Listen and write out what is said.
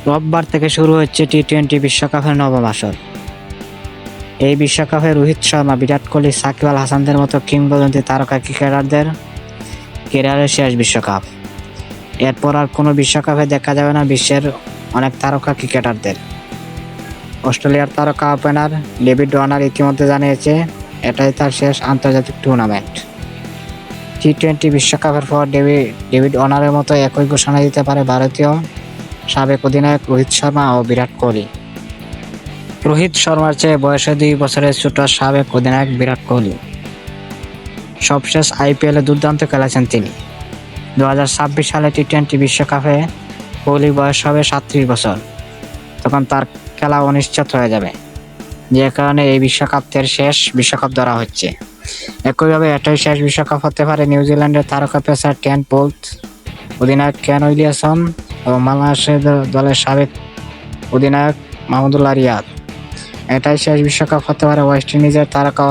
রোববার থেকে শুরু হচ্ছে টি-20 বিশ্বকাপের নবম আসর। এই বিশ্বকাপে রোহিত শর্মা, বিরাট কোহলি, সাকিব আল হাসানদের মতো কিংবদন্তি তারকা ক্রিকেটারদের ক্যারিয়ারের শেষ বিশ্বকাপ। এরপর আর কোনো বিশ্বকাপে দেখা যাবে না বিশ্বের অনেক তারকা ক্রিকেটারদের। অস্ট্রেলিয়ার তারকা ওপেনার ডেভিড ওয়ার্নার ইতিমধ্যে জানিয়েছে এটাই তার শেষ আন্তর্জাতিক টুর্নামেন্ট। টি-20 বিশ্বকাপের পর ডেভিড ওয়ার্নারের মতো একই ঘোষণা দিতে পারে ভারতীয় সাবেক অধিনায়ক রোহিত শর্মা ও বিরাট কোহলি। রোহিত শর্মার চেয়ে বয়সে 2 বছরের ছোট সাবেক অধিনায়ক বিরাট কোহলি। সবশেষ আইপিএলে দুর্দান্ত খেলেছেন তিনি। 2026 সালে টি-20 বিশ্বকাপে কোহলির বয়স হবে 37 বছর। তখন তার খেলা অনিশ্চিত হয়ে যাবে, যে কারণে এই বিশ্বকাপ তার শেষ বিশ্বকাপ ধরা হচ্ছে। একইভাবে এটাই শেষ বিশ্বকাপ হতে পারে নিউজিল্যান্ডের তারকা পেসার কেন বোল্ট, অধিনায়ক কেন উইলিয়ামসন এবং বাংলাদেশের দলের সাবেক অধিনায়ক মাহমুদুল্লাহ রিয়াদ। এটাই শেষ বিশ্বকাপ হতে পারে ওয়েস্ট ইন্ডিজের তারকা